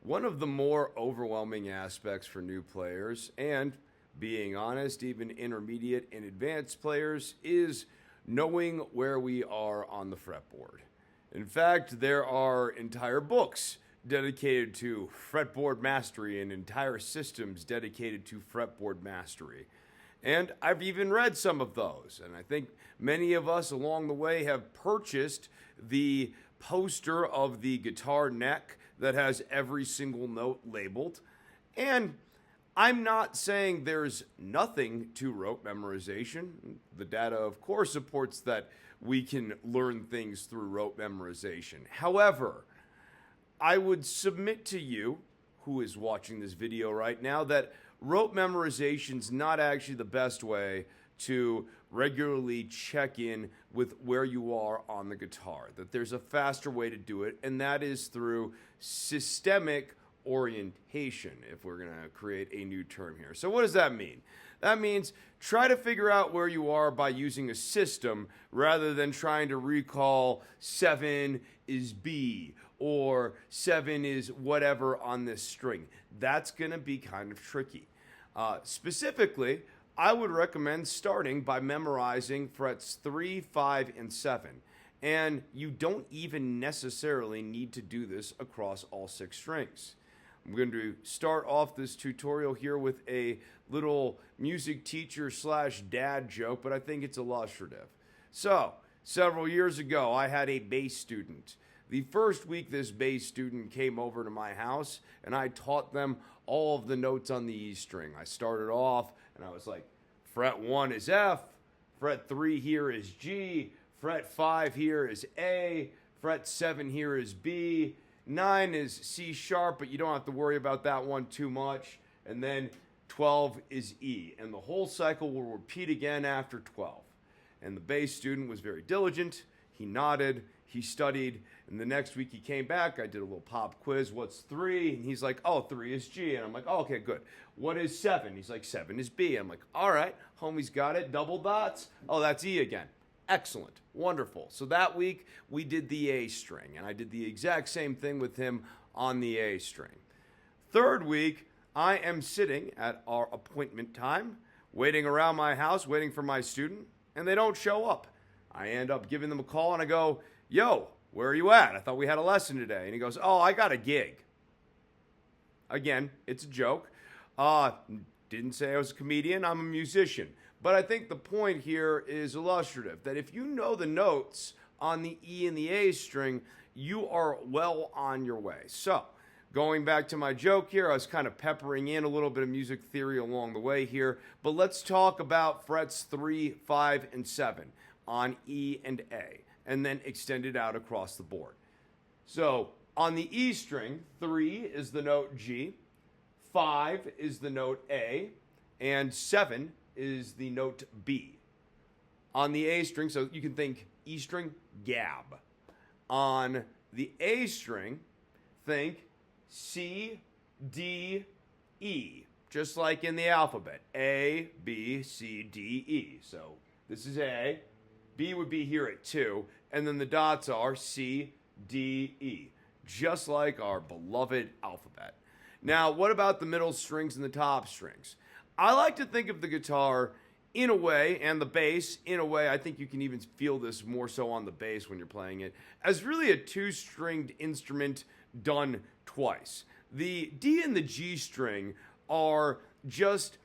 One of the more overwhelming aspects for new players, and being honest, even intermediate and advanced players, is knowing where we are on the fretboard. In fact, there are entire books dedicated to fretboard mastery and entire systems dedicated to fretboard mastery. And I've even read some of those. And I think many of us along the way have purchased the poster of the guitar neck that has every single note labeled. And I'm not saying there's nothing to rote memorization. The data, of course, supports that we can learn things through rote memorization. However, I would submit to you, who is watching this video right now, that rote memorization is not actually the best way to regularly check in with where you are on the guitar. That there's a faster way to do it, and that is through systemic orientation, if we're going to create a new term here. So what does that mean? That means try to figure out where you are by using a system rather than trying to recall 7 is B or 7 is whatever on this string. That's going to be kind of tricky. Specifically, I would recommend starting by memorizing frets 3, 5, and 7. And you don't even necessarily need to do this across all 6 strings. I'm going to start off this tutorial here with a little music teacher / dad joke, but I think it's illustrative. So, several years ago, I had a bass student. The first week this bass student came over to my house, and I taught them all of the notes on the E string. I started off, and I was like, fret 1 is F, fret 3 here is G, fret 5 here is A, fret 7 here is B, 9 is C sharp, but you don't have to worry about that one too much, and then 12 is E, and the whole cycle will repeat again after 12. And the bass student was very diligent. He nodded, he studied, and the next week he came back. I did a little pop quiz. What's 3? And he's like, oh, 3 is G. And I'm like, oh, okay, good. What is 7? He's like, 7 is B. I'm like, all right, homie's got it. Double dots. Oh, that's E again. Excellent. Wonderful. So that week we did the A string, and I did the exact same thing with him on the A string. Third week, I am sitting at our appointment time, waiting around my house, waiting for my student, and they don't show up. I end up giving them a call, and I go, yo, where are you at? I thought we had a lesson today. And he goes, oh, I got a gig. Again, it's a joke. Didn't say I was a comedian. I'm a musician. But I think the point here is illustrative, that if you know the notes on the E and the A string, you are well on your way. So, going back to my joke here, I was kind of peppering in a little bit of music theory along the way here. But let's talk about frets 3, 5, and 7 on E and A, and then extend it out across the board. So, on the E string, 3 is the note G, 5 is the note A, and 7 is the note B. On the A string, so you can think E string, gab. On the A string, think C, D, E, just like in the alphabet. A, B, C, D, E. So this is A. B would be here at 2, and then the dots are C, D, E, just like our beloved alphabet. Now, what about the middle strings and the top strings? I like to think of the guitar in a way, and the bass in a way, I think you can even feel this more so on the bass when you're playing it, as really a 2-stringed instrument done twice. The D and the G string are just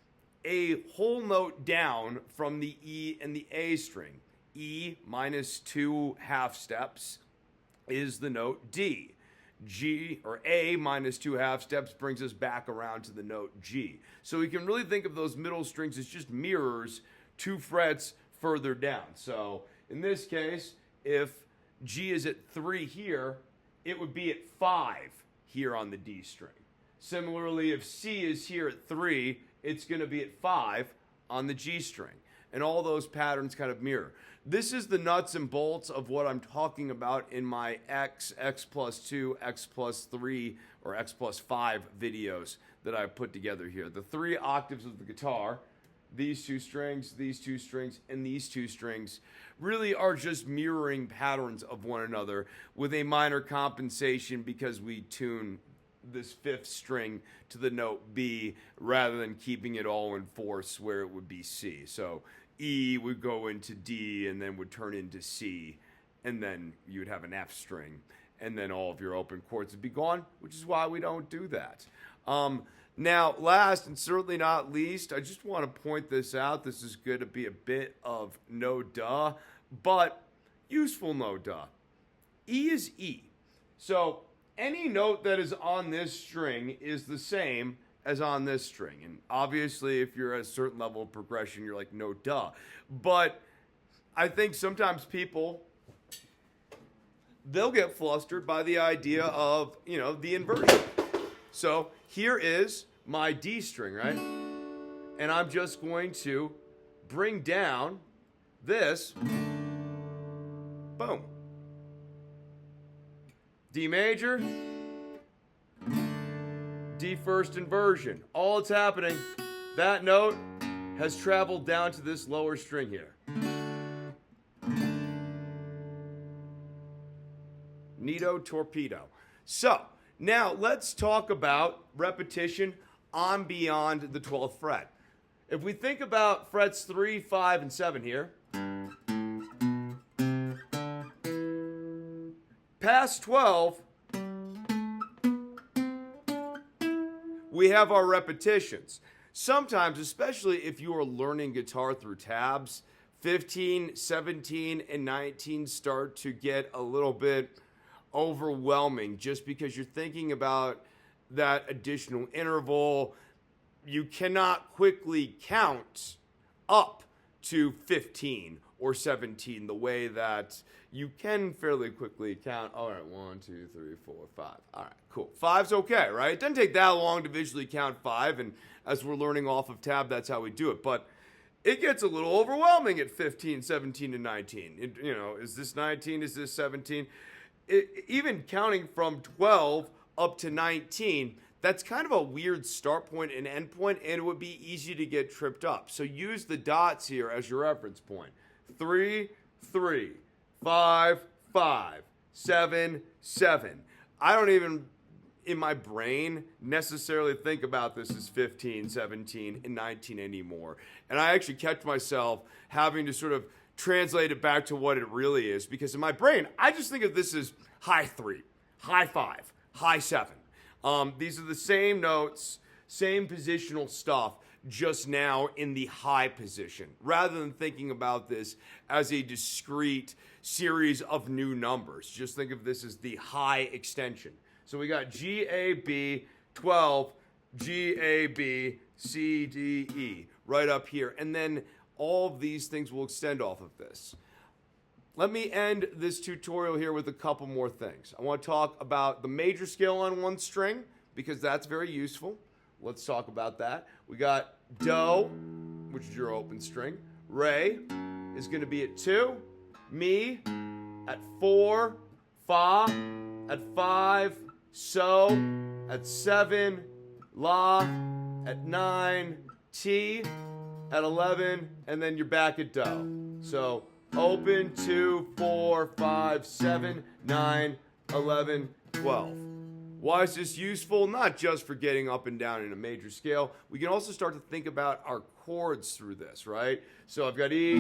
a whole note down from the E and the A string. E minus 2 half steps is the note D. G, or A minus 2 half steps brings us back around to the note G. So we can really think of those middle strings as just mirrors 2 frets further down. So in this case, if G is at 3 here, it would be at 5 here on the D string. Similarly, if C is here at 3, it's going to be at 5 on the G string. And all those patterns kind of mirror. This is the nuts and bolts of what I'm talking about in my X plus 2, X plus 3, or X plus 5 videos that I've put together here. The 3 octaves of the guitar, these 2 strings, these 2 strings, and these 2 strings, really are just mirroring patterns of one another with a minor compensation because we tune this fifth string to the note B rather than keeping it all in fourths where it would be C. So E would go into D and then would turn into C, and then you would have an F string, and then all of your open chords would be gone, which is why we don't do that. Now, last and certainly not least, I just want to point this out. This is going to be a bit of no duh, but useful no duh. E is E. So any note that is on this string is the same as on this string. And obviously, if you're at a certain level of progression, you're like, no duh. But I think sometimes people, they'll get flustered by the idea of, the inversion. So here is my D string, right? And I'm just going to bring down this. Boom. D major, D first inversion. All that's happening, that note has traveled down to this lower string here. Neato torpedo. So, now let's talk about repetition on beyond the 12th fret. If we think about frets 3, 5, and 7 here, past 12, we have our repetitions. Sometimes, especially if you are learning guitar through tabs, 15, 17, and 19 start to get a little bit overwhelming just because you're thinking about that additional interval. You cannot quickly count up to 15 or 17 the way that you can fairly quickly count. All right, 1, 2, 3, 4, 5. All right, cool. 5's okay, right? It doesn't take that long to visually count 5, and as we're learning off of tab, that's how we do it. But it gets a little overwhelming at 15, 17, and 19. Is this 19? Is this 17? Even counting from 12 up to 19, that's kind of a weird start point and end point, and it would be easy to get tripped up. So use the dots here as your reference point. 3, 3, 5, 5, 7, 7. I don't even, in my brain, necessarily think about this as 15, 17, and 19 anymore. And I actually catch myself having to sort of translate it back to what it really is, because in my brain, I just think of this as high 3, high 5, high 7. These are the same notes, same positional stuff, just now in the high position, rather than thinking about this as a discrete series of new numbers. Just think of this as the high extension. So we got G, A, B, 12, G, A, B, C, D, E, right up here. And then all of these things will extend off of this. Let me end this tutorial here with a couple more things. I want to talk about the major scale on one string, because that's very useful. Let's talk about that. We got Do, which is your open string. Re is going to be at 2. Mi at 4. Fa at 5. So at 7. La at 9. Ti at 11. And then you're back at Do. So open 2, 4, 5, 7, 9, 11, 12. Why is this useful? Not just for getting up and down in a major scale. We can also start to think about our chords through this, right? So I've got E,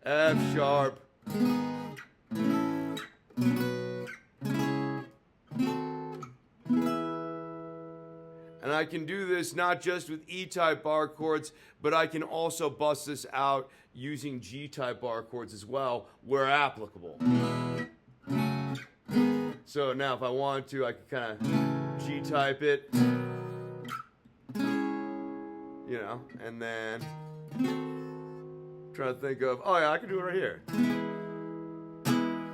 F sharp, and I can do this not just with E-type bar chords, but I can also bust this out using G-type bar chords as well, where applicable. So now if I want to, I can kind of G-type it, and then try to think of, oh yeah, I can do it right here.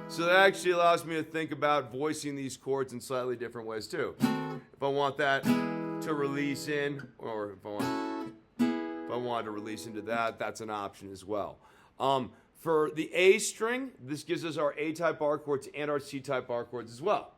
So that actually allows me to think about voicing these chords in slightly different ways too. If I want that to release in, or if I want to release into that, that's an option as well. For the A string, this gives us our A-type bar chords and our C-type bar chords as well.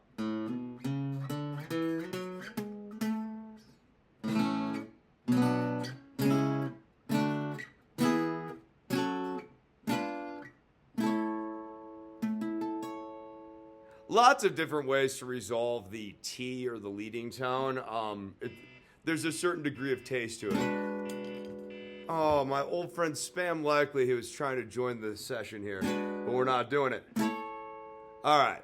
lots of different ways to resolve the T or the leading tone. There's a certain degree of taste to it. Oh, my old friend Spam Likely, he was trying to join the session here, but we're not doing it. All right,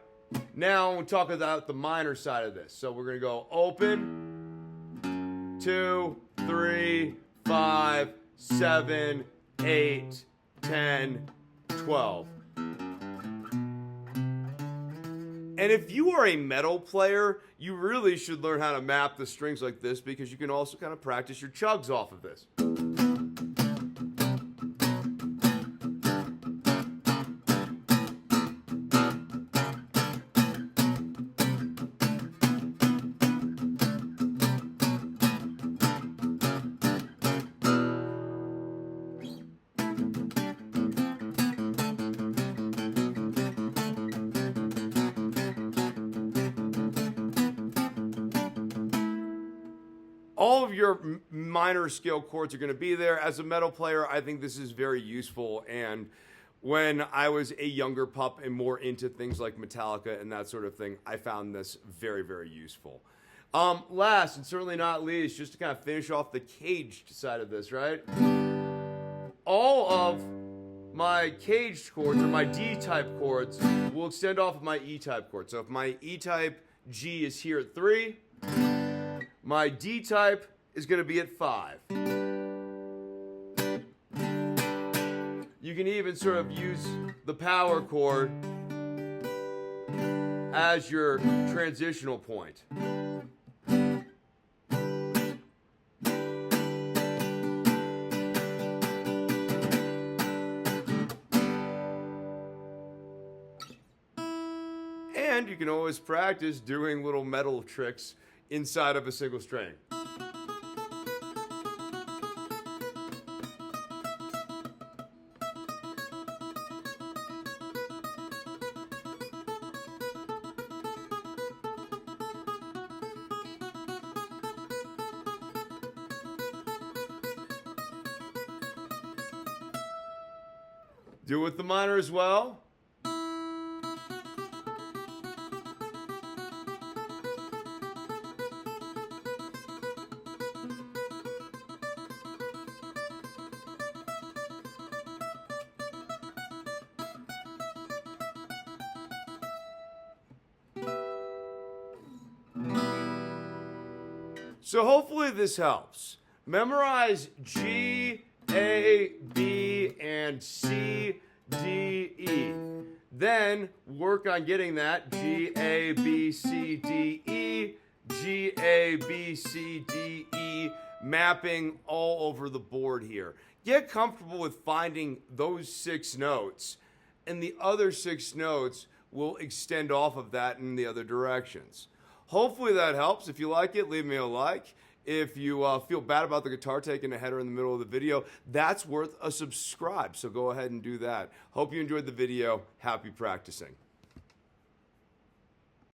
now we'll talk about the minor side of this. So we're gonna go open, 2, 3, 5, 7, 8, 10, 12. And if you are a metal player, you really should learn how to map the strings like this, because you can also kind of practice your chugs off of this. All of your minor scale chords are going to be there. As a metal player, I think this is very useful. And when I was a younger pup and more into things like Metallica and that sort of thing, I found this very, very useful. Last and certainly not least, just to kind of finish off the caged side of this, right? All of my caged chords, or my D-type chords, will extend off of my E-type chord. So if my E-type G is here at 3, my D-type is going to be at 5. You can even sort of use the power chord as your transitional point. And you can always practice doing little metal tricks inside of a single string. Do it with the minor as well. So hopefully this helps. Memorize G, A, B, and C, D, E. Then work on getting that G, A, B, C, D, E, G, A, B, C, D, E, mapping all over the board here. Get comfortable with finding those 6 notes, and the other 6 notes will extend off of that in the other directions. Hopefully that helps. If you like it, leave me a like. If you feel bad about the guitar taking a header in the middle of the video, that's worth a subscribe. So go ahead and do that. Hope you enjoyed the video. Happy practicing.